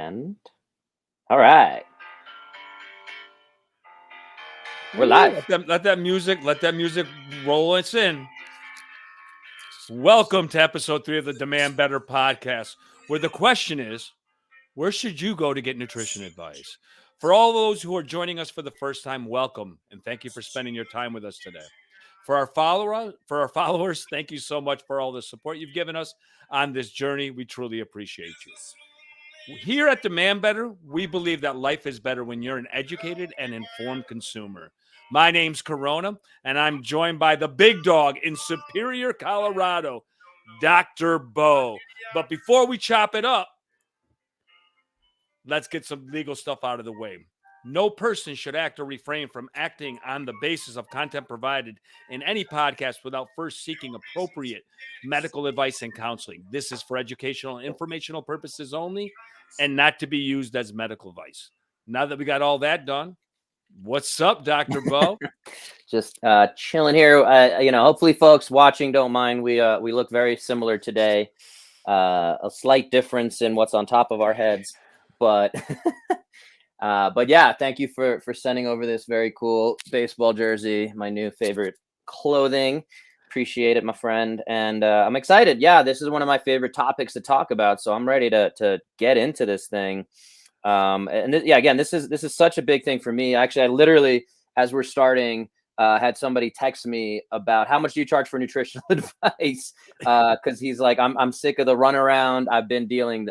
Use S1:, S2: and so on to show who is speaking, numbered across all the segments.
S1: And all right, we're live.
S2: Let that music roll us in. Welcome to episode 3 of the Demand Better podcast, where the question is, where should you go to get nutrition advice? For all those who are joining us for the first time, welcome and thank you for spending your time with us today. For our followers, thank you so much for all the support you've given us on this journey. We truly appreciate you. Here at Demand Better, we believe that life is better when you're an educated and informed consumer. My name's Corona, and I'm joined by the big dog in Superior, Colorado, Dr. Bo. But before we chop it up, let's get some legal stuff out of the way. No person should act or refrain from acting on the basis of content provided in any podcast without first seeking appropriate medical advice and counseling. This is for educational and informational purposes only and not to be used as medical advice. Now that we got all that done, what's up, Dr. Bo?
S1: Just chilling here. Hopefully folks watching don't mind. We look very similar today. A slight difference in what's on top of our heads, but yeah, thank you for sending over this very cool baseball jersey, my new favorite clothing. Appreciate it, my friend. And I'm excited. Yeah, this is one of my favorite topics to talk about, so I'm ready to get into this thing. Again, this is such a big thing for me. Actually, I literally, as we're starting, had somebody text me about how much do you charge for nutritional advice? Because he's like, I'm sick of the runaround. I've been doing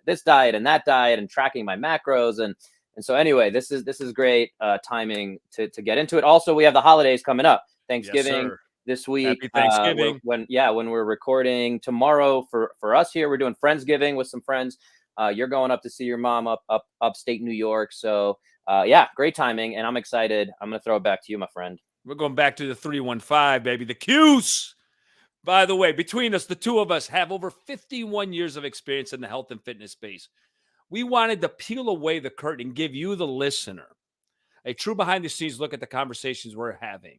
S1: this diet and that diet and tracking my macros and so anyway, this is great timing to get into it. Also, we have the holidays coming up. Thanksgiving this week.
S2: Happy Thanksgiving.
S1: When we're recording tomorrow for us here, we're doing Friendsgiving with some friends. You're going up to see your mom upstate New York. So yeah, great timing, and I'm excited. I'm gonna throw it back to you, my friend.
S2: We're going back to the 315, baby. The Q's. By the way, between us, the two of us have over 51 years of experience in the health and fitness space. We wanted to peel away the curtain and give you, the listener, a true behind-the-scenes look at the conversations we're having.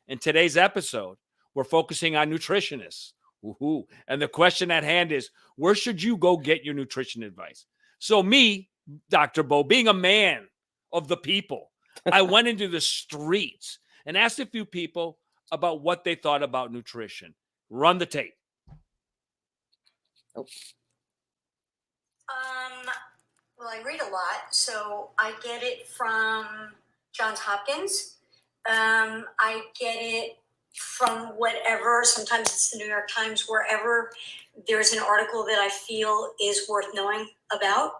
S2: In today's episode, we're focusing on nutritionists. Woohoo. And the question at hand is, where should you go get your nutrition advice? So me, Dr. Bo, being a man of the people, I went into the streets and asked a few people about what they thought about nutrition. Run the tape.
S1: Oh.
S3: Well, I read a lot, so I get it from Johns Hopkins. I get it from whatever, sometimes it's the New York Times, wherever there's an article that I feel is worth knowing about.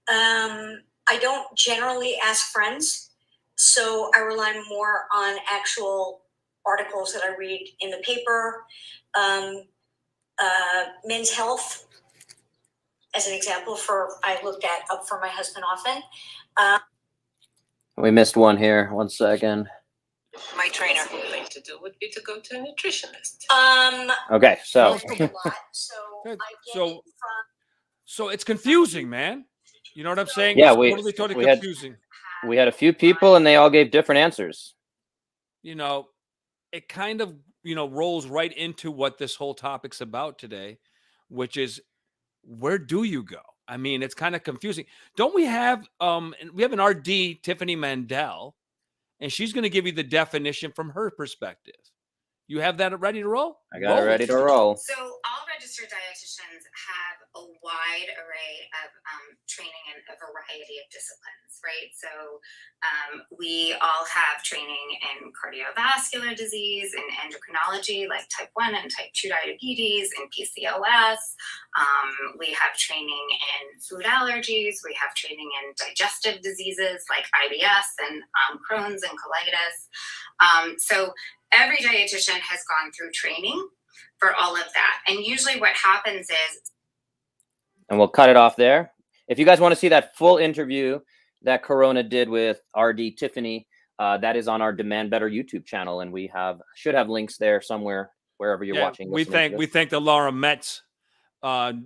S3: I don't generally ask friends, so I rely more on actual articles that I read in the paper. Men's Health, as an example, I looked up for my husband often.
S1: We missed one here. 1 second.
S4: My trainer thing to do would be to go to a nutritionist.
S1: Okay, so
S2: So it's confusing, man. You know what I'm saying?
S1: Yeah,
S2: it's totally confusing.
S1: We had a few people and they all gave different answers.
S2: You know, it kind of, rolls right into what this whole topic's about today, which is, where do you go? I mean, it's kind of confusing. Don't we have an RD, Tiffany Mandel, and she's going to give you the definition from her perspective. You have that ready to roll?
S1: I got it ready to roll.
S4: So all registered dietitians have a wide array of training in a variety of disciplines, right? So we all have training in cardiovascular disease, in endocrinology, like type 1 and type 2 diabetes, in PCOS. We have training in food allergies. We have training in digestive diseases like IBS and Crohn's and colitis. So every dietitian has gone through training for all of that. And usually what happens is...
S1: And we'll cut it off there. If you guys want to see that full interview that Corona did with RD Tiffany, that is on our Demand Better YouTube channel. And we should have links there somewhere, wherever you're watching.
S2: We thank the Laura Metz the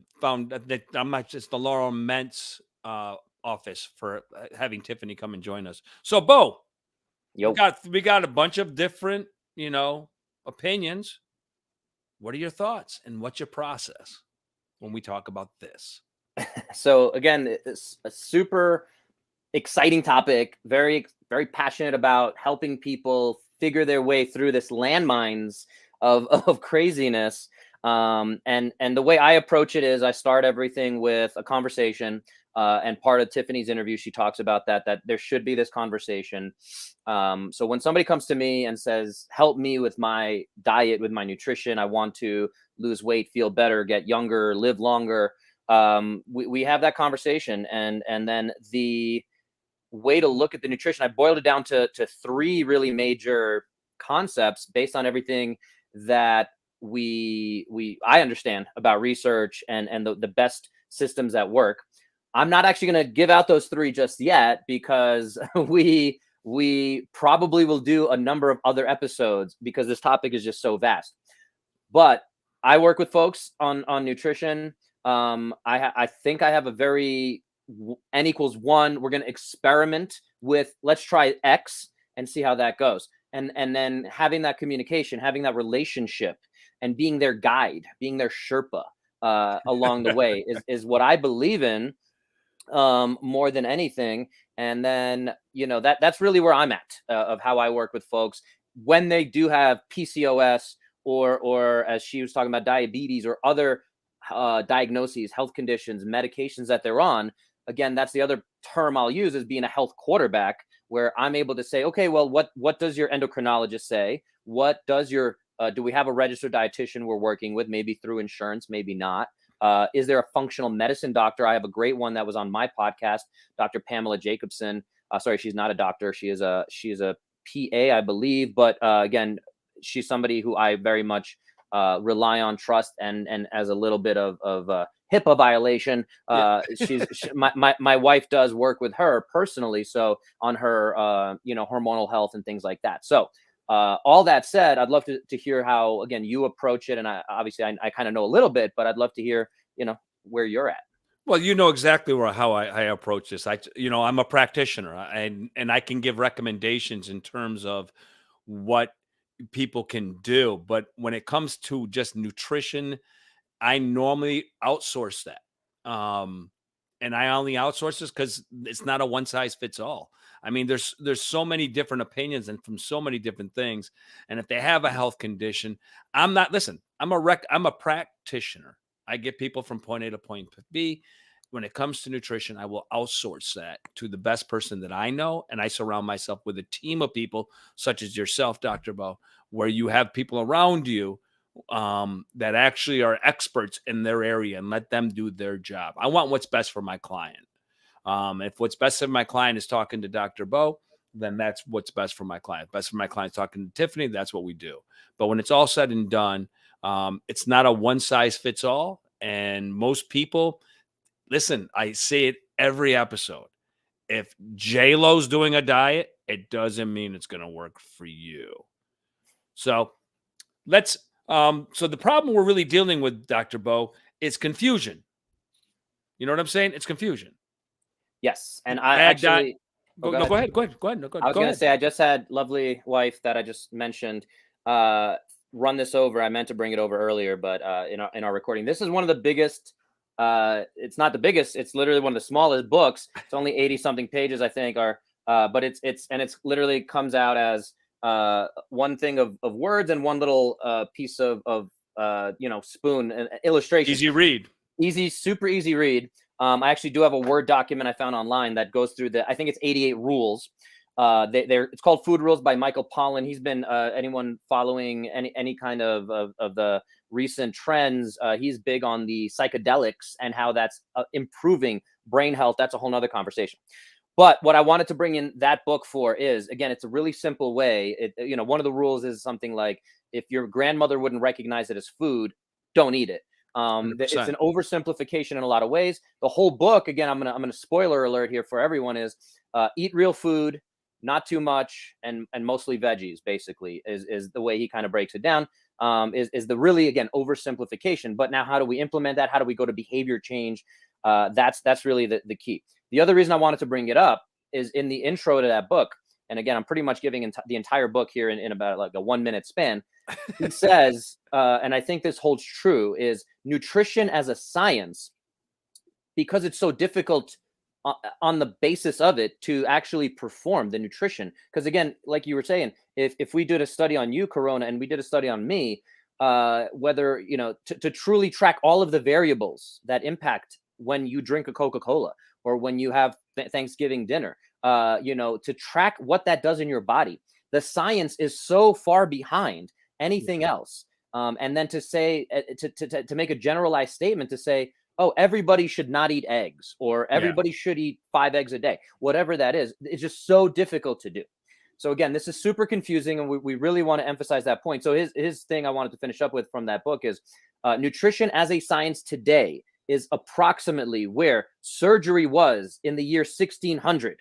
S2: Laura Metz office for having Tiffany come and join us. So, Bo, we got a bunch of different opinions. What are your thoughts and what's your process when we talk about this?
S1: So again, it's a super exciting topic, very, very passionate about helping people figure their way through this landmines of craziness. And the way I approach it is I start everything with a conversation. And part of Tiffanys interview, she talks about that there should be this conversation. So when somebody comes to me and says, help me with my diet, with my nutrition, I want to lose weight, feel better, get younger, live longer. We have that conversation, and then the way to look at the nutrition, I boiled it down to three really major concepts based on everything that I understand about research and the best systems that work. I'm not actually going to give out those three just yet, because we probably will do a number of other episodes, because this topic is just so vast. But I work with folks on nutrition. I think I have a very N equals 1. We're going to experiment with, let's try X and see how that goes. And then having that communication, having that relationship, and being their guide, being their Sherpa along the way is what I believe in, more than anything. And then, that's really where I'm at, of how I work with folks when they do have PCOS, or as she was talking about, diabetes, or other diagnoses, health conditions, medications that they're on. Again, that's the other term I'll use, is being a health quarterback, where I'm able to say, okay, well, what does your endocrinologist say? What does your do we have a registered dietitian we're working with, maybe through insurance, maybe not? Is there a functional medicine doctor? I have a great one that was on my podcast, Dr. Pamela Jacobson. Sorry, she's not a doctor. She is a PA, I believe. But again, she's somebody who I very much rely on, trust, and as a little bit of HIPAA violation, my wife does work with her personally, so on her hormonal health and things like that. So all that said, I'd love to hear how, again, you approach it, and I kind of know a little bit, but I'd love to hear where you're at.
S2: Well, you know exactly how I approach this. I'm a practitioner, and I can give recommendations in terms of what people can do. But when it comes to just nutrition, I normally outsource that. And I only outsource this because it's not a one size fits all. I mean, there's so many different opinions and from so many different things. And if they have a health condition, I'm a practitioner. I get people from point A to point B. When it comes to nutrition, I will outsource that to the best person that I know. And I surround myself with a team of people such as yourself, Dr. Bo, where you have people around you that actually are experts in their area, and let them do their job. I want what's best for my client. If what's best for my client is talking to Dr. Bo, then that's what's best for my client. Best for my client is talking to Tiffany. That's what we do. But when it's all said and done, it's not a one size fits all. And most people, listen, I say it every episode. If J-Lo's doing a diet, it doesn't mean it's going to work for you. So so the problem we're really dealing with, Dr. Bo, is confusion. You know what I'm saying? It's confusion.
S1: Yes. And I actually...
S2: Go ahead. Go ahead.
S1: I was going to say, I just had lovely wife that I just mentioned run this over. I meant to bring it over earlier, but in our recording, this is one of the biggest... it's not the biggest. It's literally one of the smallest books. It's only 80 something pages, I think, but it's literally comes out as one thing of words and one little piece of spoon and illustration.
S2: Easy read.
S1: Super easy read. I actually do have a Word document I found online that goes through I think it's 88 rules. It's called Food Rules by Michael Pollan. He's been anyone following any kind of the recent trends. He's big on the psychedelics and how that's improving brain health. That's a whole nother conversation. But what I wanted to bring in that book for is, again, it's a really simple way. One of the rules is something like, if your grandmother wouldn't recognize it as food, don't eat it. It's an oversimplification in a lot of ways. The whole book, again, I'm gonna spoiler alert here for everyone, is eat real food, not too much, and mostly veggies. Basically, is the way he kind of breaks it down. Is the really, again, oversimplification. But now, how do we implement that? How do we go to behavior change? That's really the key. The other reason I wanted to bring it up is in the intro to that book. And again, I'm pretty much giving the entire book here in about like a 1 minute span. He says, and I think this holds true, is nutrition as a science because it's so difficult on the basis of it to actually perform the nutrition. Because again, like you were saying, if we did a study on you, Corona, and we did a study on me, whether, you know, to truly track all of the variables that impact when you drink a Coca-Cola or when you have Thanksgiving dinner, you know, to track what that does in your body. The science is so far behind anything else. And then to say, to make a generalized statement to say, oh, everybody should not eat eggs, or everybody should eat 5 eggs a day, whatever that is, it's just so difficult to do. So again, this is super confusing, and we really want to emphasize that point. So his thing I wanted to finish up with from that book is nutrition as a science today is approximately where surgery was in the year 1600.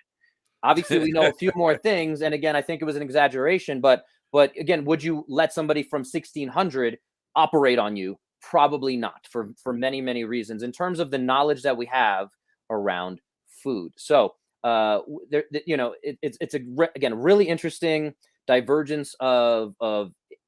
S1: Obviously, we know a few more things, and again, I think it was an exaggeration, but again, would you let somebody from 1600 operate on you? Probably not, for many reasons in terms of the knowledge that we have around food. So there, you know, it's again really interesting divergence of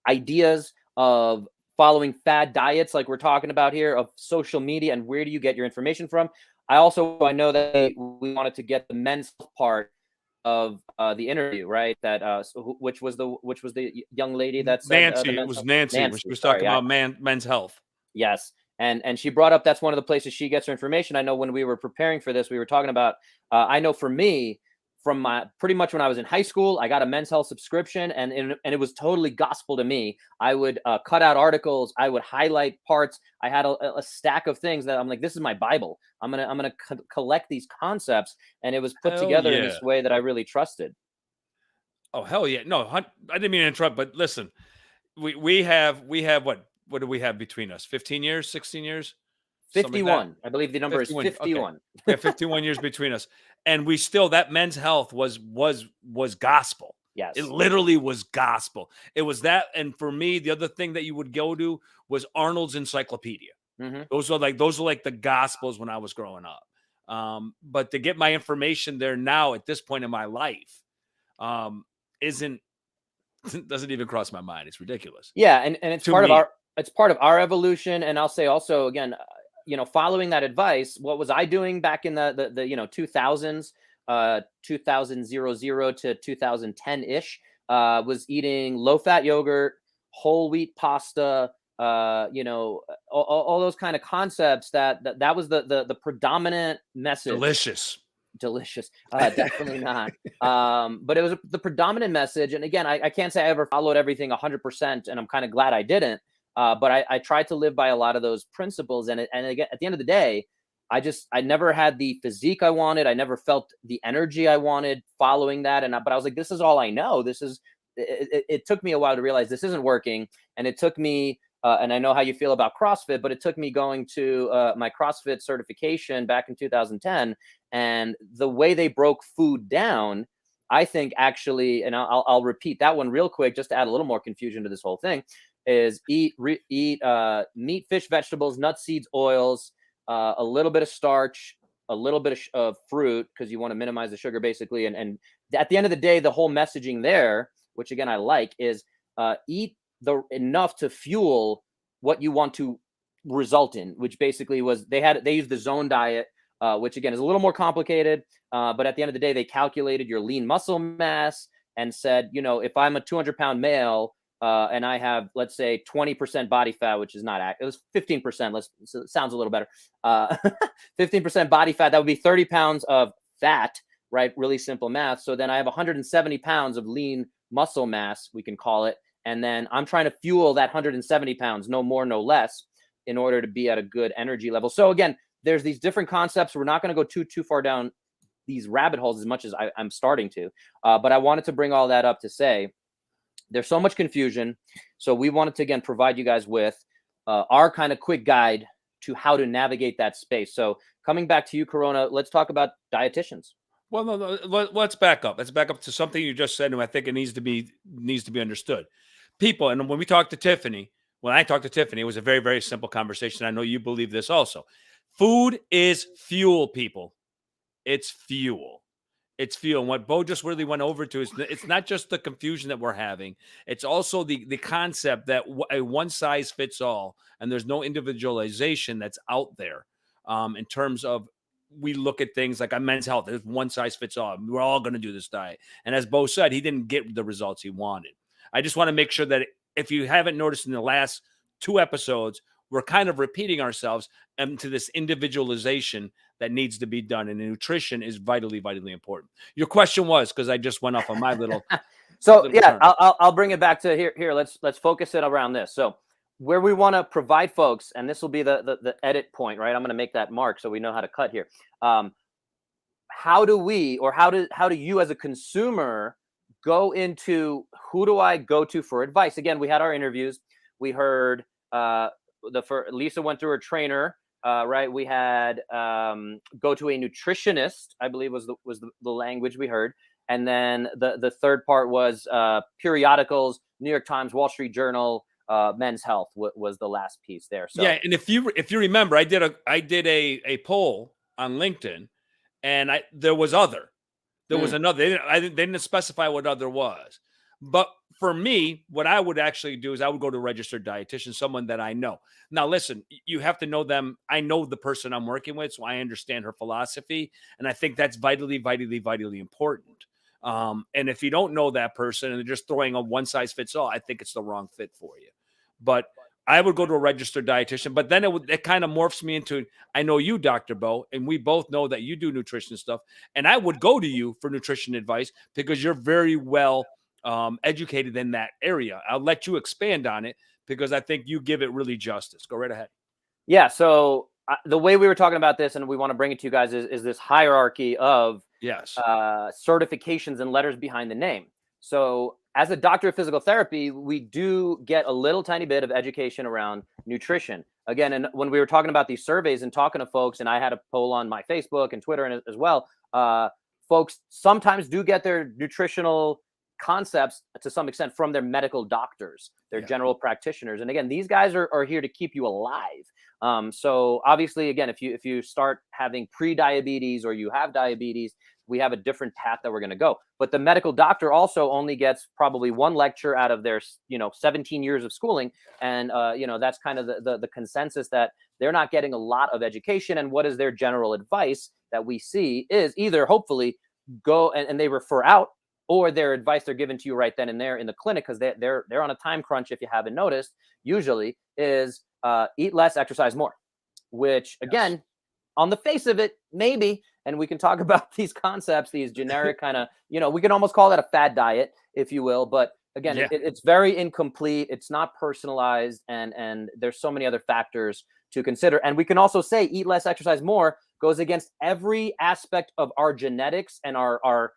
S1: ideas, of following fad diets like we're talking about here, of social media, and where do you get your information from. I know that we wanted to get the men's part of the interview, right? That which was the young lady that said
S2: Nancy.
S1: the
S2: It was Nancy when she was
S1: sorry,
S2: talking about men's health.
S1: Yes. And she brought up that's one of the places she gets her information. I know when we were preparing for this, we were talking about, I know for me, from my pretty much when I was in high school, I got a Men's Health subscription, and it was totally gospel to me. I would cut out articles, I would highlight parts. I had a stack of things that I'm like, this is my Bible. I'm gonna collect these concepts, and it was put together in this way that I really trusted.
S2: Oh hell yeah! No, I didn't mean to interrupt, but listen, we have what do we have between us? 15 years, 16 years?
S1: 51. I believe the number
S2: 51.
S1: is 51.
S2: Okay. We have 51 years between us. And we still, that Men's Health was gospel.
S1: Yes.
S2: It literally was gospel. It was that. And for me, the other thing that you would go to was Arnold's Encyclopedia.
S1: Mm-hmm.
S2: Those are like the gospels when I was growing up. But to get my information there now at this point in my life, doesn't even cross my mind. It's ridiculous.
S1: Yeah. And it's part of our evolution. And I'll say also, again, you know, following that advice, what was I doing back in the you know 2000s, 2000 to 2010 ish, was eating low fat yogurt, whole wheat pasta, you know, all those kind of concepts. That was the predominant message. Delicious. Definitely not. But it was the predominant message. And again, I can't say I ever followed everything 100%, and I'm kind of glad I didn't. But I tried to live by a lot of those principles. And again, at the end of the day, I never had the physique I wanted. I never felt the energy I wanted following that. But I was like, this is all I know. It took me a while to realize this isn't working. And it took me, and I know how you feel about CrossFit, but it took me going to my CrossFit certification back in 2010. And the way they broke food down, I think actually, and I'll repeat that one real quick, just to add a little more confusion to this whole thing, is eat meat, fish, vegetables, nuts, seeds, oils, a little bit of starch, a little bit of fruit, because you want to minimize the sugar, basically. And at the end of the day, the whole messaging there, which again I like, is eat enough to fuel what you want to result in, which basically was they used the zone diet, which again is a little more complicated. But at the end of the day, they calculated your lean muscle mass and said, you know, if I'm a 200-pound male, and I have, let's say, 20% body fat, which is not it was 15%. So it sounds a little better. 15% body fat, that would be 30 pounds of fat, right? Really simple math. So then I have 170 pounds of lean muscle mass, we can call it. And then I'm trying to fuel that 170 pounds, no more, no less, in order to be at a good energy level. So again, there's these different concepts. We're not going to go too far down these rabbit holes as much as I'm starting to. But I wanted to bring all that up to say, there's so much confusion. So we wanted to, again, provide you guys with our kind of quick guide to how to navigate that space. So coming back to you, Corona, let's talk about dietitians.
S2: Well, no, let's back up. Let's back up to something you just said, and I think it needs to be understood. People, and when I talked to Tiffany, it was a very, very simple conversation. I know you believe this also. Food is fuel, people. It's fuel. It's fuel. And what Bo just really went over to is it's not just the confusion that we're having. It's also the concept that a one size fits all, and there's no individualization that's out there in terms of we look at things like on Men's Health, there's one size fits all. We're all going to do this diet. And as Bo said, he didn't get the results he wanted. I just want to make sure that if you haven't noticed in the last 2 episodes, we're kind of repeating ourselves into this individualization that needs to be done. And nutrition is vitally, vitally important. Your question was, because I just went off on my little.
S1: So
S2: little
S1: yeah,
S2: turn.
S1: I'll bring it back to here. Here, let's focus it around this. So where we want to provide folks, and this will be the edit point, right? I'm going to make that mark so we know how to cut here. How do we, or how do you as a consumer go into who do I go to for advice? Again, we had our interviews. We heard Lisa went through her trainer, right? We had go to a nutritionist, I believe was the language we heard. And then the third part was periodicals, New York Times, Wall Street Journal, Men's Health was the last piece there. So
S2: yeah, and if you remember, I did a poll on LinkedIn, and there was other. There was another. They didn't specify what other was. But for me, what I would actually do is I would go to a registered dietitian, someone that I know. Now, listen, you have to know them. I know the person I'm working with, so I understand her philosophy. And I think that's vitally, vitally, vitally important. And if you don't know that person and they're just throwing a one size fits all, I think it's the wrong fit for you. But I would go to a registered dietitian, but then it kind of morphs me into, I know you, Dr. Bo, and we both know that you do nutrition stuff. And I would go to you for nutrition advice because you're very well educated in that area. I'll let you expand on it because I think you give it really justice. Go right ahead.
S1: Yeah. So the way we were talking about this, and we want to bring it to you guys, is this hierarchy of certifications and letters behind the name. So as a doctor of physical therapy, we do get a little tiny bit of education around nutrition. Again, and when we were talking about these surveys and talking to folks, and I had a poll on my Facebook and Twitter and as well, folks sometimes do get their nutritional concepts to some extent from their medical doctors, their general practitioners. And again, these guys are here to keep you alive. So obviously, again, if you start having pre-diabetes or you have diabetes, we have a different path that we're going to go. But the medical doctor also only gets probably one lecture out of their 17 years of schooling. And that's kind of the consensus, that they're not getting a lot of education. And what is their general advice that we see is either hopefully go and they refer out, or their advice they're given to you right then and there in the clinic, because they're on a time crunch, if you haven't noticed, usually is eat less, exercise more, which again, on the face of it, maybe, and we can talk about these concepts, these generic kind of, we can almost call that a fad diet, if you will. But again, it's very incomplete. It's not personalized. And there's so many other factors to consider. And we can also say eat less, exercise more goes against every aspect of our genetics and our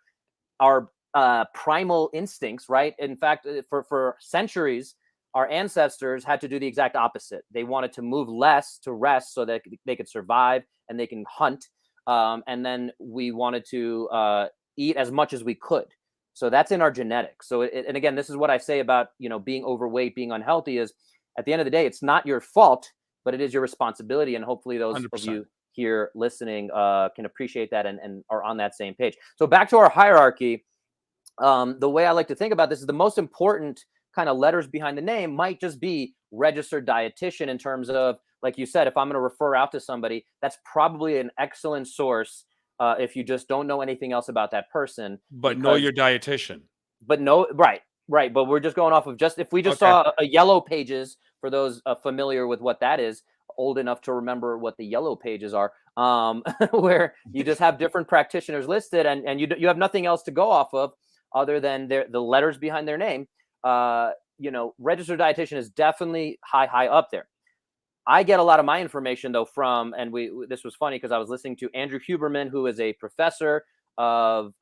S1: primal instincts, right? In fact, for centuries, our ancestors had to do the exact opposite. They wanted to move less to rest so that they could survive and they can hunt. And then we wanted to eat as much as we could. So that's in our genetics. So, and again, this is what I say about, being overweight, being unhealthy, is at the end of the day, it's not your fault, but it is your responsibility. And hopefully those
S2: 100%.
S1: of you here listening can appreciate that and are on that same page. So back to our hierarchy. The way I like to think about this is the most important kind of letters behind the name might just be registered dietitian, in terms of, like you said, if I'm going to refer out to somebody, that's probably an excellent source if you just don't know anything else about that person.
S2: But know your dietitian.
S1: But no, right. But we're just going off of if we just saw a yellow pages, for those familiar with what that is, old enough to remember what the yellow pages are, where you just have different practitioners listed and you have nothing else to go off of other than the letters behind their name. Registered dietitian is definitely high up there. I get a lot of my information though from, and this was funny because I was listening to Andrew Huberman, who is a professor of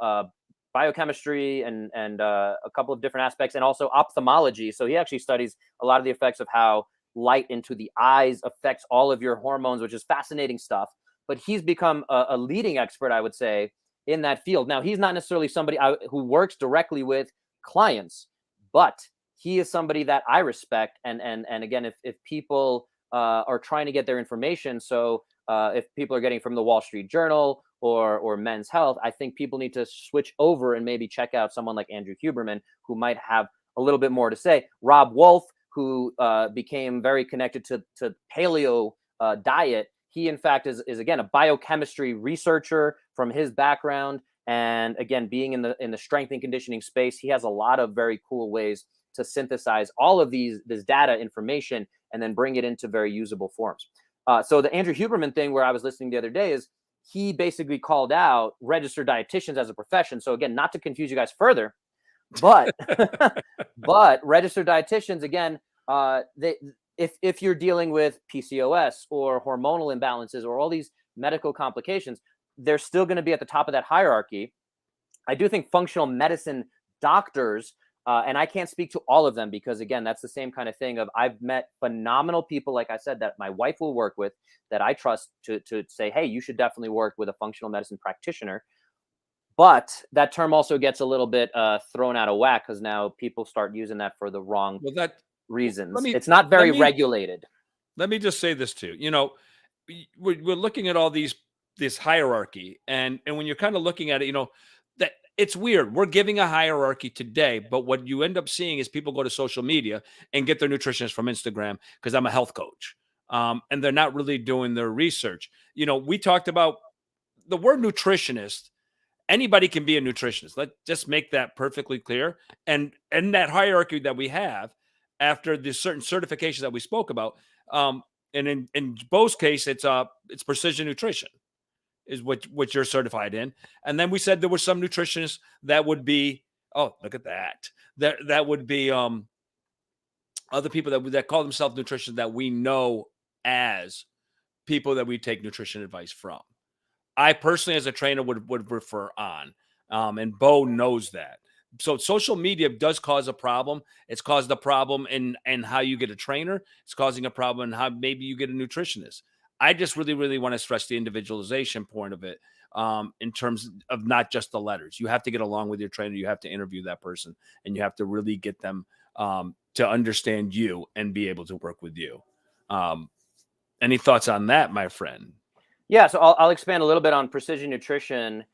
S1: biochemistry and a couple of different aspects, and also ophthalmology. So he actually studies a lot of the effects of how light into the eyes affects all of your hormones, which is fascinating stuff. But he's become a leading expert, I would say, in that field. Now, he's not necessarily somebody who works directly with clients, but he is somebody that I respect. And again, if people are trying to get their information, so if people are getting from the Wall Street Journal or Men's Health, I think people need to switch over and maybe check out someone like Andrew Huberman, who might have a little bit more to say. Rob Wolf, who became very connected to paleo diet, he in fact is again a biochemistry researcher from his background, and again being in the strength and conditioning space, he has a lot of very cool ways to synthesize all of this data information and then bring it into very usable forms. So the Andrew Huberman thing where I was listening the other day is he basically called out registered dietitians as a profession. So again, not to confuse you guys further, but but registered dietitians, again, if you're dealing with PCOS or hormonal imbalances or all these medical complications, they're still going to be at the top of that hierarchy. I do think functional medicine doctors, and I can't speak to all of them because, again, that's the same kind of thing of I've met phenomenal people, like I said, that my wife will work with that I trust to say, hey, you should definitely work with a functional medicine practitioner. But that term also gets a little bit thrown out of whack because now people start using that for the wrong reasons. It's not very regulated.
S2: Let me just say this too. You know, we're looking at all this hierarchy, and when you're kind of looking at it, you know, that it's weird. We're giving a hierarchy today, but what you end up seeing is people go to social media and get their nutritionist from Instagram because I'm a health coach, and they're not really doing their research. You know, we talked about the word nutritionist. Anybody can be a nutritionist. Let's just make that perfectly clear. And that hierarchy that we have after the certain certifications that we spoke about, and in Bo's case, it's precision nutrition is what you're certified in. And then we said there were some nutritionists that would be, oh, look at that. That would be other people that call themselves nutritionists that we know as people that we take nutrition advice from. I personally, as a trainer, would refer on, and Bo knows that. So social media does cause a problem. It's caused a problem in how you get a trainer. It's causing a problem in how maybe you get a nutritionist. I just really, really want to stress the individualization point of it, in terms of not just the letters. You have to get along with your trainer. You have to interview that person, and you have to really get them to understand you and be able to work with you. Any thoughts on that, my friend?
S1: Yeah, so I'll expand a little bit on precision nutrition.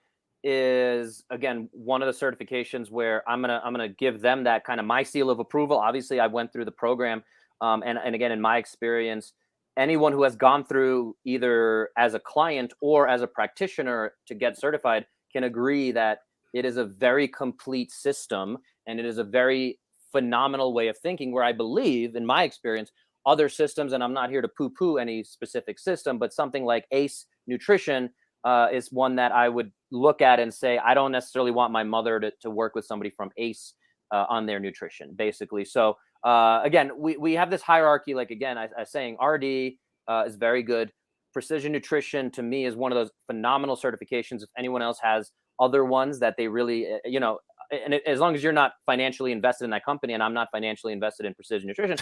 S1: Is again one of the certifications where I'm gonna give them that kind of my seal of approval. Obviously, I went through the program, and again, in my experience, anyone who has gone through either as a client or as a practitioner to get certified can agree that it is a very complete system and it is a very phenomenal way of thinking. Where I believe, in my experience, other systems, and I'm not here to poo-poo any specific system, but something like ACE Nutrition is one that I would look at and say, I don't necessarily want my mother to work with somebody from ACE on their nutrition, basically. So again, we have this hierarchy. Like, again, I was saying RD is very good. Precision nutrition to me is one of those phenomenal certifications. If anyone else has other ones that they really, you know, and as long as you're not financially invested in that company, and I'm not financially invested in precision nutrition,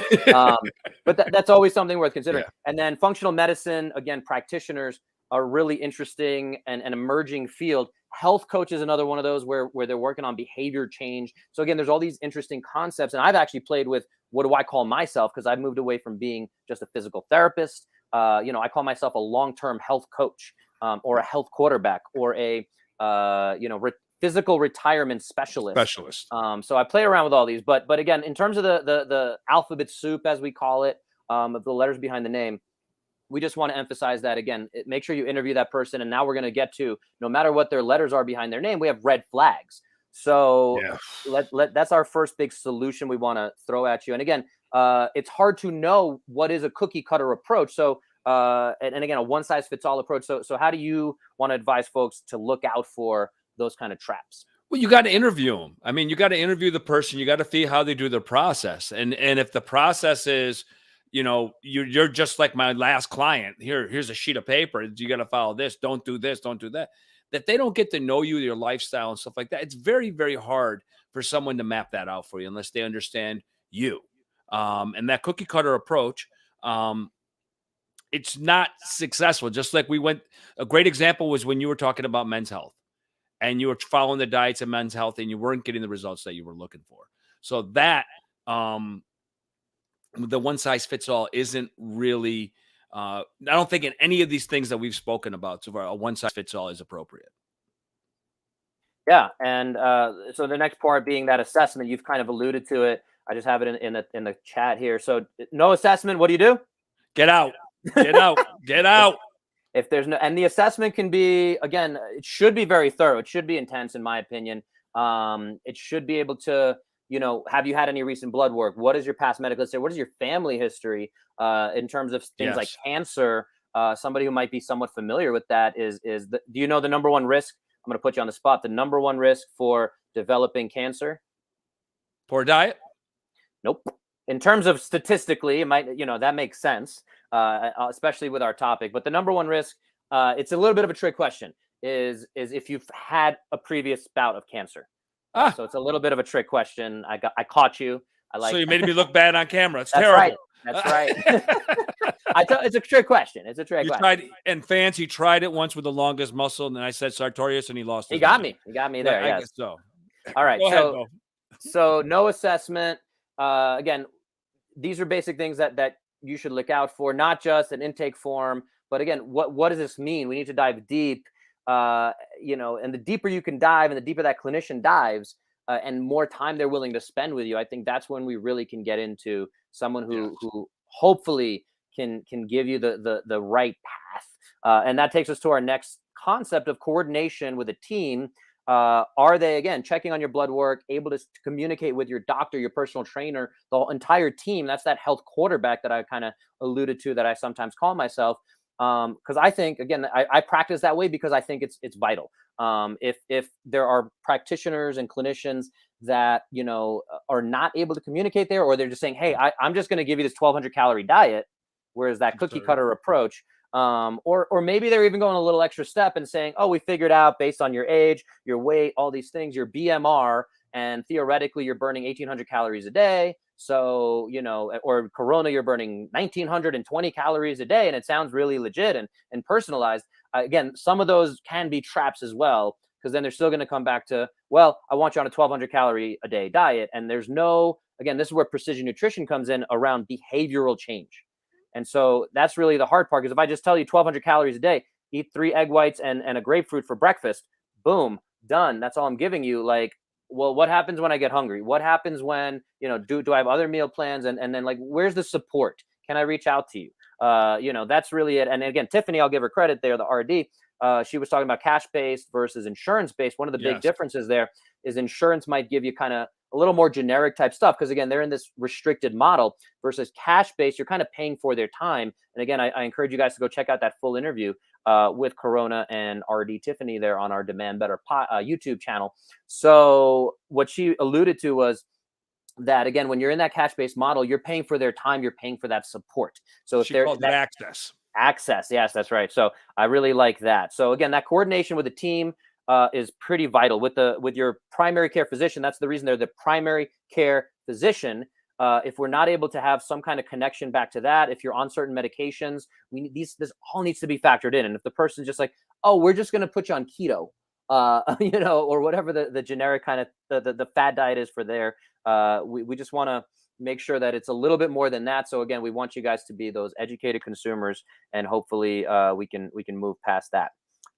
S1: but that's always something worth considering. Yeah. And then functional medicine, again, practitioners are really interesting and an emerging field. Health coach is another one of those where they're working on behavior change. So again, there's all these interesting concepts, and I've actually played with what do I call myself, because I've moved away from being just a physical therapist. You know, I call myself a long-term health coach, or a health quarterback, or a physical retirement specialist. So I play around with all these, but again, in terms of the alphabet soup, as we call it, of the letters behind the name, we just want to emphasize that, again, make sure you interview that person. And now we're going to get to, no matter what their letters are behind their name, we have red flags. So that's our first big solution we want to throw at you. And again, it's hard to know what is a cookie cutter approach. So, and again, a one size fits all approach. So how do you want to advise folks to look out for those kind of traps?
S2: Well, you got to interview them. I mean, you got to interview the person. You got to see how they do their process. And if the process is, you know, you're just like my last client. Here's a sheet of paper. You got to follow this. Don't do this. Don't do that. That they don't get to know you, your lifestyle and stuff like that. It's very, very hard for someone to map that out for you unless they understand you. And that cookie cutter approach, it's not successful. Just like a great example was when you were talking about men's health and you were following the diets of men's health and you weren't getting the results that you were looking for. So that, the one size fits all isn't really, I don't think in any of these things that we've spoken about, so far, a one size fits all is appropriate.
S1: Yeah. And so the next part being that assessment, you've kind of alluded to it. I just have it in the chat here. So no assessment. What do you do?
S2: Get out, get out, get out.
S1: If there's no, and the assessment can be, again, it should be very thorough. It should be intense, in my opinion. It should be able to, have you had any recent blood work? What is your past medical history? What is your family history in terms of things like
S2: Yes.
S1: cancer? Somebody who might be somewhat familiar with that do you know the number one risk? I'm going to put you on the spot. The number one risk for developing cancer?
S2: Poor diet.
S1: Nope. In terms of statistically, it might, that makes sense, especially with our topic. But the number one risk, it's a little bit of a trick question, is if you've had a previous bout of cancer. So it's a little bit of a trick question. I caught you.
S2: So you made me look bad on camera. It's
S1: That's
S2: terrible.
S1: Right. That's right. It's a trick question. It's a trick question.
S2: Tried, and fans, he tried it once with the longest muscle, and then I said Sartorius, and he lost.
S1: He got me. He got me there.
S2: I
S1: Yes.
S2: guess so.
S1: All right.
S2: Go ahead, Bo.
S1: So no assessment. Again, these are basic things that you should look out for, not just an intake form, but again, what does this mean? We need to dive deep, and the deeper you can dive and the deeper that clinician dives, and more time they're willing to spend with you, I think that's when we really can get into someone who hopefully can give you the right path. And that takes us to our next concept of coordination with a team. Are they, again, checking on your blood work, able to communicate with your doctor, your personal trainer, the entire team? That's that health quarterback that I kind of alluded to, that I sometimes call myself. Because I think, again, I practice that way because I think it's vital. If there are practitioners and clinicians that, are not able to communicate there, or they're just saying, hey, I'm just going to give you this 1,200 calorie diet, whereas that cookie cutter approach, or maybe they're even going a little extra step and saying, oh, we figured out based on your age, your weight, all these things, your BMR, and theoretically you're burning 1,800 calories a day. So, or Corona, you're burning 1,920 calories a day, and it sounds really legit and personalized. Again, some of those can be traps as well, because then they're still going to come back to, well, I want you on a 1,200 calorie a day diet. And there's again, this is where precision nutrition comes in around behavioral change. And so that's really the hard part, because if I just tell you 1,200 calories a day, eat 3 egg whites and a grapefruit for breakfast, boom, done. That's all I'm giving you. Like, well, what happens when I get hungry? What happens when, do I have other meal plans? And then, like, where's the support? Can I reach out to you? That's really it. And again, Tiffany, I'll give her credit there, the RD. She was talking about cash-based versus insurance-based. One of the big differences there is insurance might give you kind of a little more generic type stuff, because again, they're in this restricted model, versus cash-based, you're kind of paying for their time. And again, I encourage you guys to go check out that full interview with Corona and RD Tiffany there on our Demand Better YouTube channel. So what she alluded to was that, again, when you're in that cash-based model, you're paying for their time, you're paying for that support. So if
S2: she called it access.
S1: Yes, that's right. So I really like that. So again, that coordination with the team is pretty vital with your primary care physician. That's the reason they're the primary care physician. If we're not able to have some kind of connection back to that, if you're on certain medications, this all needs to be factored in. And if the person's just like, oh, we're just going to put you on keto, or whatever the generic kind of the fad diet is for there, we just want to make sure that it's a little bit more than that. So again, we want you guys to be those educated consumers, and hopefully we can move past that.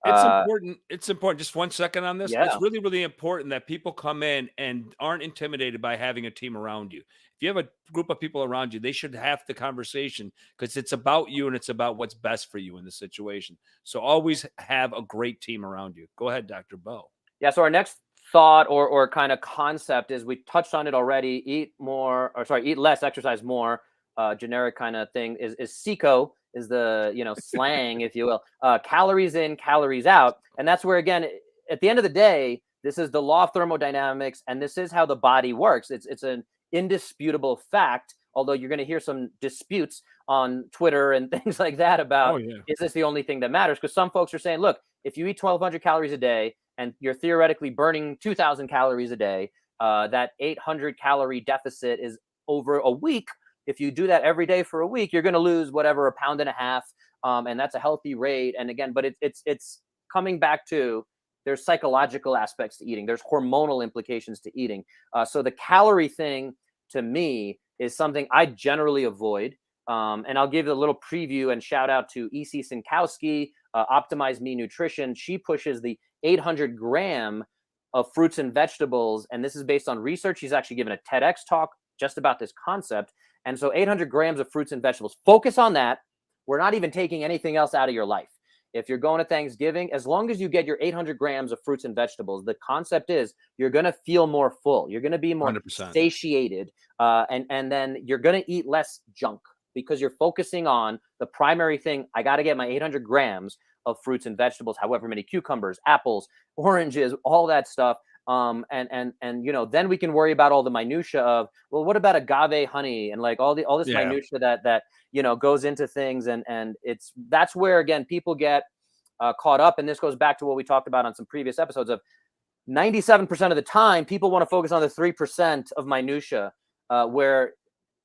S2: It's important. Just 1 second on this.
S1: Yeah.
S2: It's really, really important that people come in and aren't intimidated by having a team around you. If you have a group of people around you, they should have the conversation, because it's about you and it's about what's best for you in the situation. So always have a great team around you. Go ahead, Dr. Bo.
S1: Yeah. So our next thought or kind of concept is, we touched on it already, eat less, exercise more, generic kind of thing is CICO, is the, slang, if you will, calories in, calories out. And that's where, again, at the end of the day, this is the law of thermodynamics, and this is how the body works. It's an indisputable fact, although you're going to hear some disputes on Twitter and things like that about, is this the only thing that matters? Because some folks are saying, look, if you eat 1,200 calories a day and you're theoretically burning 2,000 calories a day, that 800 calorie deficit is over a week. If you do that every day for a week, you're going to lose whatever, 1.5 pounds. And that's a healthy rate. And again, but it's coming back to, there's psychological aspects to eating. There's hormonal implications to eating. So the calorie thing, to me, is something I generally avoid. And I'll give a little preview and shout out to E.C. Sinkowski, Optimize Me Nutrition. She pushes the 800 gram of fruits and vegetables. And this is based on research. She's actually given a TEDx talk just about this concept. And so 800 grams of fruits and vegetables, focus on that. We're not even taking anything else out of your life. if you're going to Thanksgiving, as long as you get your 800 grams of fruits and vegetables, the concept is you're going to feel more full. You're going to be more
S2: 100%.
S1: satiated. And then you're going to eat less junk because you're focusing on the primary thing. I got to get my 800 grams of fruits and vegetables, however many cucumbers, apples, oranges, all that stuff. And then we can worry about all the minutia of, well, what about agave honey and like all this minutia that goes into things. And that's where, again, people get caught up. And this goes back to what we talked about on some previous episodes of 97% of the time, people want to focus on the 3% of minutia, where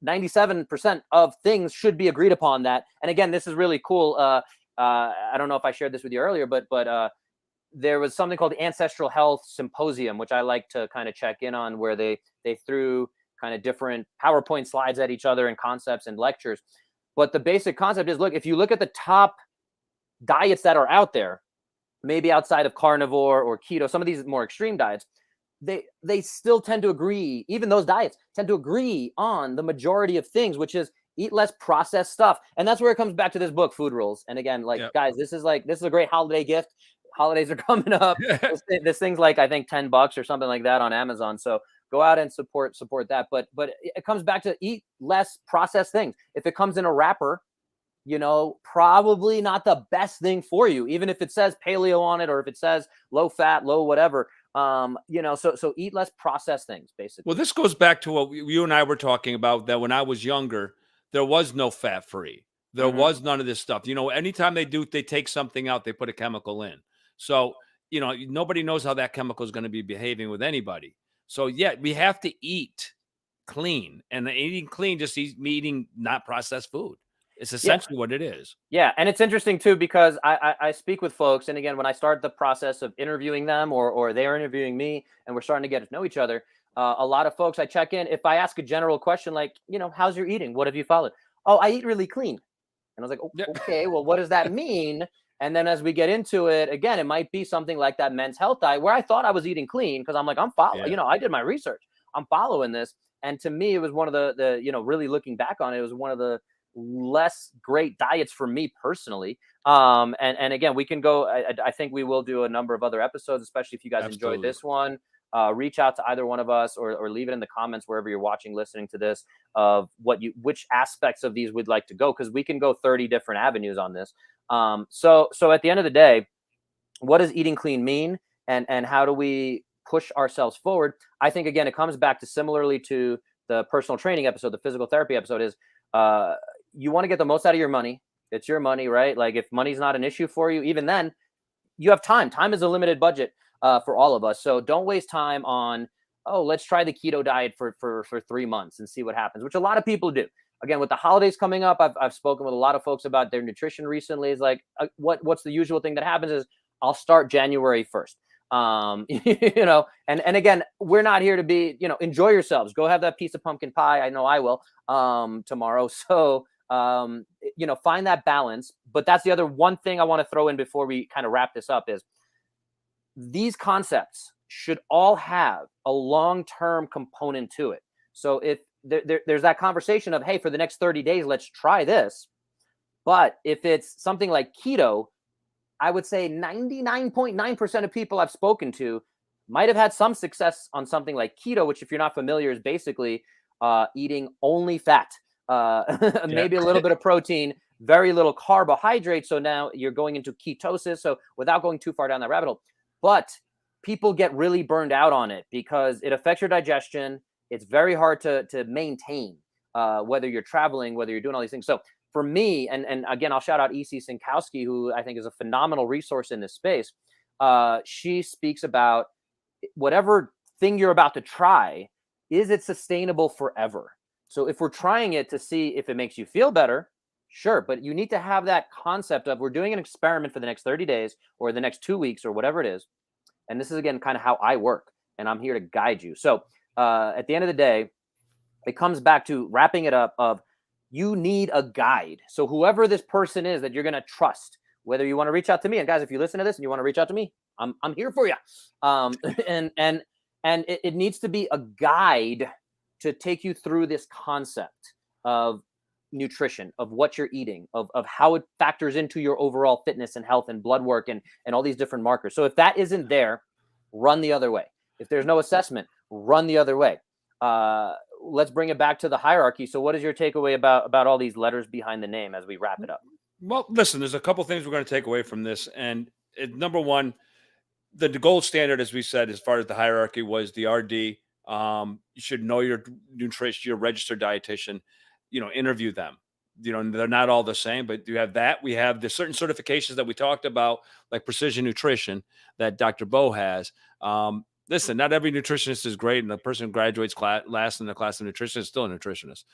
S1: 97% of things should be agreed upon that. And again, this is really cool. I don't know if I shared this with you earlier, but there was something called the Ancestral Health Symposium, which I like to kind of check in on, where they threw kind of different PowerPoint slides at each other and concepts and lectures. But the basic concept is, look, if you look at the top diets that are out there, maybe outside of carnivore or keto, some of these more extreme diets, they still tend to agree, even those diets tend to agree on the majority of things, which is eat less processed stuff. And that's where it comes back to this book, Food Rules. And again, guys, this is a great holiday gift. Holidays are coming up. This thing's like, I think $10 or something like that on Amazon. So go out and support that. But it comes back to eat less processed things. If it comes in a wrapper, probably not the best thing for you, even if it says paleo on it, or if it says low fat, low whatever. So eat less processed things, basically.
S2: Well, this goes back to what you and I were talking about, that when I was younger, there was no fat free. There was none of this stuff. Anytime they take something out, they put a chemical in. So, nobody knows how that chemical is going to be behaving with anybody. So, yeah, we have to eat clean, and eating clean just eating not processed food. It's essentially what it is.
S1: Yeah. And it's interesting too, because I speak with folks. And again, when I start the process of interviewing them or they're interviewing me and we're starting to get to know each other, a lot of folks I check in, if I ask a general question, like, how's your eating? What have you followed? Oh, I eat really clean. And I was like, okay, well, what does that mean? And then as we get into it, again, it might be something like that men's health diet where I thought I was eating clean because I'm like, I'm following, I did my research. I'm following this. And to me, it was one of the really looking back on it, it was one of the less great diets for me personally. And again, we can go, I think we will do a number of other episodes, especially if you guys enjoyed this one. Reach out to either one of us or leave it in the comments wherever you're watching, listening to this, of which aspects of these would like to go, because we can go 30 different avenues on this. So at the end of the day, what does eating clean mean, and how do we push ourselves forward? I think, again, it comes back to, similarly to the personal training episode, the physical therapy episode, is you want to get the most out of your money. It's your money, right? Like, if money's not an issue for you, even then you have time. Time is a limited budget for all of us. So don't waste time on, let's try the keto diet for 3 months and see what happens, which a lot of people do. Again, with the holidays coming up, I've spoken with a lot of folks about their nutrition recently. It's like, what's the usual thing that happens is, I'll start January 1st. And again, we're not here to be, enjoy yourselves. Go have that piece of pumpkin pie. I know I will tomorrow. So, find that balance. But that's the other one thing I want to throw in before we kind of wrap this up is, these concepts should all have a long-term component to it. So if there's that conversation of, hey, for the next 30 days, let's try this. But if it's something like keto, I would say 99.9% of people I've spoken to might have had some success on something like keto, which, if you're not familiar, is basically eating only fat, maybe a little bit of protein, very little carbohydrate. So now you're going into ketosis. So without going too far down that rabbit hole, but people get really burned out on it because it affects your digestion. It's very hard to maintain, whether you're traveling, whether you're doing all these things. So for me, and again, I'll shout out E.C. Sinkowski, who I think is a phenomenal resource in this space. She speaks about, whatever thing you're about to try, is it sustainable forever? So if we're trying it to see if it makes you feel better, sure. But you need to have that concept of, we're doing an experiment for the next 30 days or the next 2 weeks or whatever it is. And this is, again, kind of how I work, and I'm here to guide you. So at the end of the day, it comes back to wrapping it up of, you need a guide. So whoever this person is that you're going to trust, whether you want to reach out to me, and guys, if you listen to this and you want to reach out to me, I'm here for you. And it needs to be a guide to take you through this concept of nutrition, of what you're eating, of how it factors into your overall fitness and health and blood work and all these different markers. So if that isn't there, run the other way. If there's no assessment, run the other way. Let's bring it back to the hierarchy. So what is your takeaway about all these letters behind the name as we wrap it up?
S2: Well, listen, there's a couple things we're going to take away from this. And number one, the gold standard, as we said, as far as the hierarchy, was the RD. You should know your nutrition, your registered dietitian, interview them. They're not all the same, but you have that. We have the certain certifications that we talked about, like precision nutrition that Dr. Bo has. Listen, not every nutritionist is great, and the person who graduates last in the class of nutrition is still a nutritionist.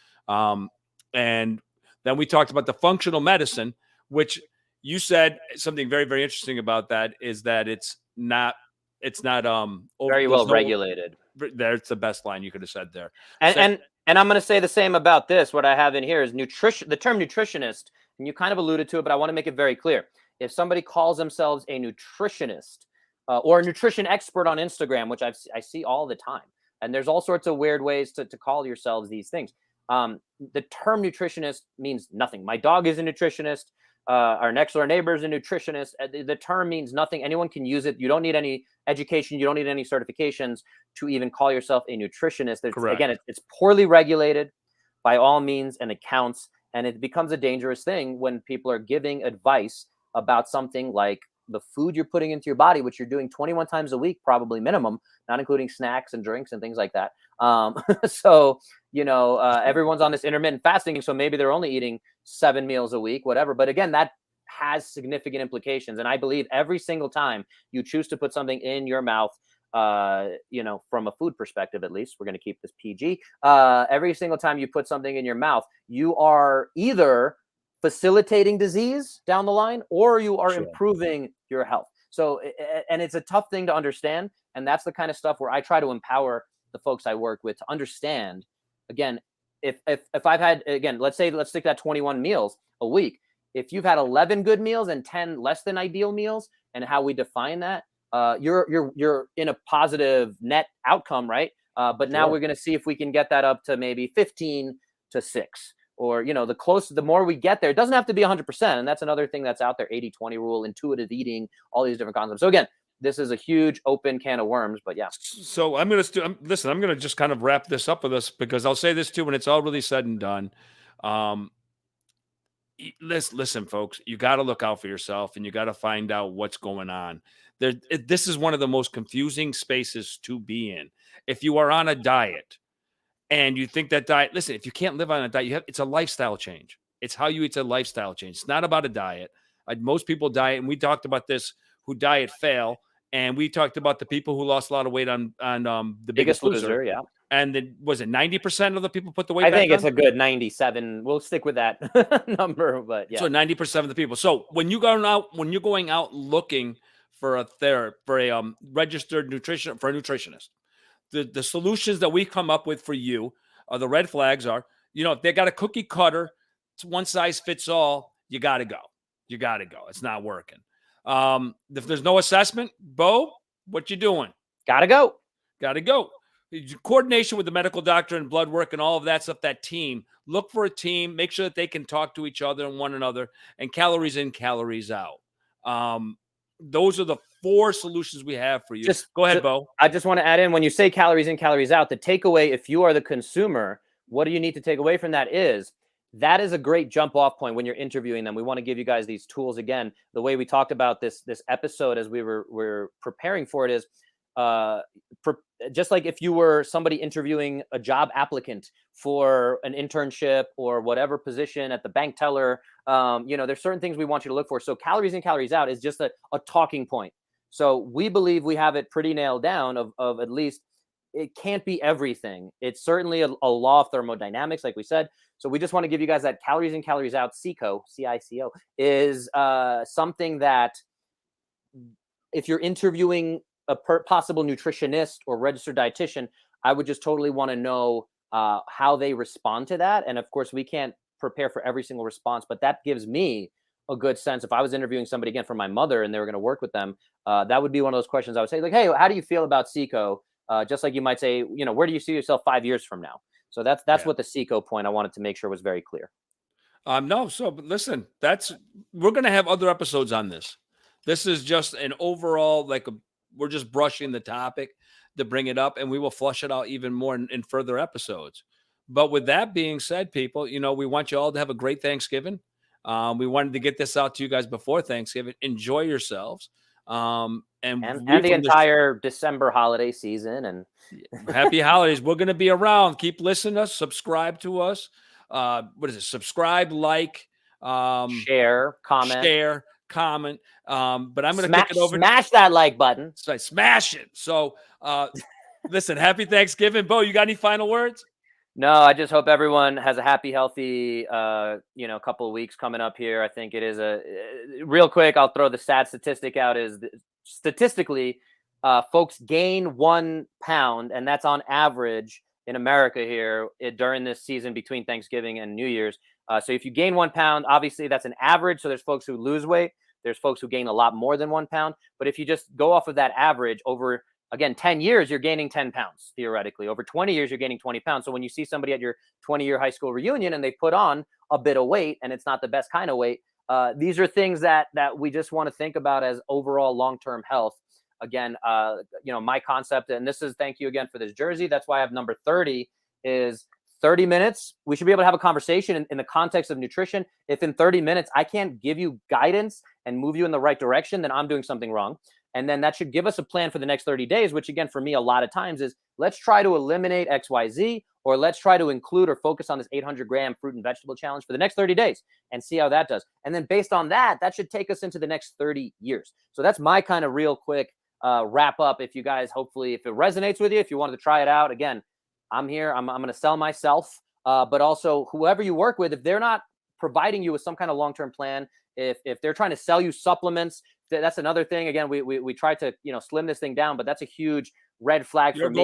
S2: And then we talked about the functional medicine, which you said something very, very interesting about that is that it's not
S1: very well regulated.
S2: That's the best line you could have said there.
S1: And I'm going to say the same about this. What I have in here is nutrition. The term nutritionist, and you kind of alluded to it, but I want to make it very clear. If somebody calls themselves a nutritionist or a nutrition expert on Instagram, which I see all the time, and there's all sorts of weird ways to call yourselves these things. The term nutritionist means nothing. My dog is a nutritionist. Our next door neighbor is a nutritionist. The term means nothing. Anyone can use it. You don't need any education. You don't need any certifications to even call yourself a nutritionist. Again, it's poorly regulated by all means and accounts. And it becomes a dangerous thing when people are giving advice about something like the food you're putting into your body, which you're doing 21 times a week, probably minimum, not including snacks and drinks and things like that. So, everyone's on this intermittent fasting. So maybe they're only eating 7 meals a week, whatever. But again, that has significant implications. And I believe every single time you choose to put something in your mouth, from a food perspective, at least, we're going to keep this PG. Every single time you put something in your mouth, you are either facilitating disease down the line, or you are improving your health. So, and it's a tough thing to understand. And that's the kind of stuff where I try to empower the folks I work with to understand. Again, if I've had, again, let's stick that 21 meals a week. If you've had 11 good meals and 10 less than ideal meals, and how we define that, you're in a positive net outcome, right? But now we're going to see if we can get that up to maybe 15 to 6. Or, the more we get there, it doesn't have to be 100%. And that's another thing that's out there, 80-20 rule, intuitive eating, all these different concepts. So again, this is a huge open can of worms, but yeah.
S2: So I'm going to just kind of wrap this up with us, because I'll say this too, when it's all really said and done. Listen, folks, you got to look out for yourself, and you got to find out what's going on. This is one of the most confusing spaces to be in. If you are on a diet, and you think that diet, listen, if you can't live on a diet, it's a lifestyle change. It's how you eat. It's a lifestyle change. It's not about a diet. Most people diet, and we talked about this, who diet fail. And we talked about the people who lost a lot of weight on The Biggest Loser.
S1: Yeah.
S2: And was it 90% of the people put the weight back on?
S1: I think it's a good 97. We'll stick with that number, but yeah.
S2: So 90% of the people. So when you're going out looking for a registered nutritionist, the solutions that we come up with for you, the red flags are, if they got a cookie cutter, it's one size fits all, you got to go. You got to go. It's not working. If there's no assessment, Bo, what you doing?
S1: Got to go.
S2: Got to go. Coordination with the medical doctor and blood work and all of that stuff, that team. Look for a team. Make sure that they can talk to each other and one another, and calories in, calories out. Those are the 4 solutions we have for you. Go ahead, Bo.
S1: I just want to add in, when you say calories in, calories out, the takeaway, if you are the consumer, what do you need to take away from that is a great jump off point when you're interviewing them. We want to give you guys these tools. Again, the way we talked about this episode as we were preparing for it is just like if you were somebody interviewing a job applicant for an internship or whatever position at the bank teller, there's certain things we want you to look for. So calories in, calories out is just a talking point. So we believe we have it pretty nailed down of at least it can't be everything. It's certainly a law of thermodynamics, like we said. So we just want to give you guys that calories in, calories out, CICO, C-I-C-O, is something that if you're interviewing a possible nutritionist or registered dietitian, I would just totally want to know how they respond to that. And of course, we can't prepare for every single response, but that gives me a good sense. If I was interviewing somebody, again, for my mother, and they were going to work with them, that would be one of those questions I would say, like, hey, how do you feel about CICO? Just like you might say, where do you see yourself 5 years from now? So that's what the CICO point I wanted to make sure was very clear.
S2: No, so but listen, we're gonna have other episodes on this. This is just an overall, we're just brushing the topic to bring it up, and we will flush it out even more in further episodes. But with that being said, people, we want you all to have a great Thanksgiving. We wanted to get this out to you guys before Thanksgiving. Enjoy yourselves. And
S1: And the entire December holiday season, and
S2: happy holidays. We're going to be around. Keep listening to us. Subscribe to us. What is it? Subscribe, like,
S1: share, comment.
S2: But I'm going to kick it over.
S1: Smash that like button.
S2: Smash it. So, listen, happy Thanksgiving. Bo, you got any final words?
S1: No, I just hope everyone has a happy, healthy, couple of weeks coming up here. I think it is real quick. I'll throw the sad statistic out is statistically, folks gain 1 pound, and that's on average in America here during this season between Thanksgiving and New Year's. So if you gain 1 pound, obviously that's an average. So there's folks who lose weight. There's folks who gain a lot more than 1 pound. But if you just go off of that average over, again, 10 years, you're gaining 10 pounds, theoretically. Over 20 years, you're gaining 20 pounds. So when you see somebody at your 20-year high school reunion and they put on a bit of weight and it's not the best kind of weight, these are things that we just want to think about as overall long-term health. Again, my concept, and this is, thank you again for this jersey. That's why I have number 30 is 30 minutes. We should be able to have a conversation in the context of nutrition. If in 30 minutes, I can't give you guidance and move you in the right direction, then I'm doing something wrong. And then that should give us a plan for the next 30 days, which again, for me, a lot of times is let's try to eliminate XYZ, or let's try to include or focus on this 800-gram fruit and vegetable challenge for the next 30 days and see how that does. And then based on that, that should take us into the next 30 years. So that's my kind of real quick wrap up. If you guys, hopefully, if it resonates with you, if you wanted to try it out, again, I'm here. I'm going to sell myself, but also whoever you work with, if they're not providing you with some kind of long-term plan, if they're trying to sell you supplements, that's another thing. Again, we try to slim this thing down, but that's a huge red flag for me.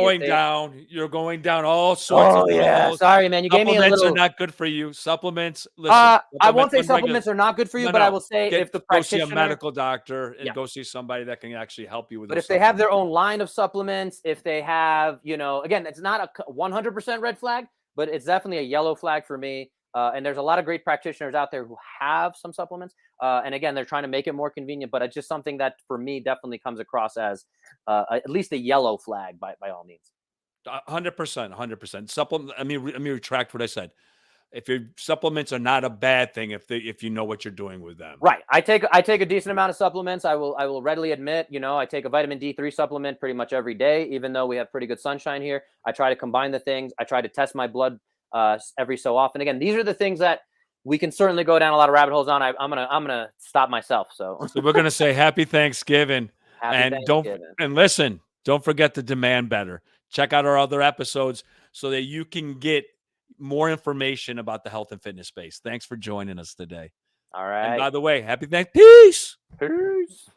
S2: You're going down all sorts of levels.
S1: Sorry, man. You gave me a little.
S2: Supplements are not good for you. Supplements. Listen,
S1: I won't say supplements are not good for you, but I will say if the practitioner,
S2: go see a medical doctor and go see somebody that can actually help you with.
S1: But if they have their own line of supplements, if they have, again, it's not a 100% red flag, but it's definitely a yellow flag for me. And there's a lot of great practitioners out there who have some supplements. And again, they're trying to make it more convenient, but it's just something that for me definitely comes across as at least a yellow flag by all means.
S2: 100%. Supplement. Let me retract what I said. If your supplements are not a bad thing, if you know what you're doing with them.
S1: Right. I take a decent amount of supplements. I will readily admit, I take a vitamin D3 supplement pretty much every day, even though we have pretty good sunshine here. I try to combine the things. I try to test my blood every so often. Again, these are the things that we can certainly go down a lot of rabbit holes on. I'm gonna stop myself. So
S2: we're gonna say happy Thanksgiving. And listen, don't forget to demand better. Check out our other episodes so that you can get more information about the health and fitness space. Thanks for joining us today.
S1: All right.
S2: And by the way, happy Thanksgiving. Peace.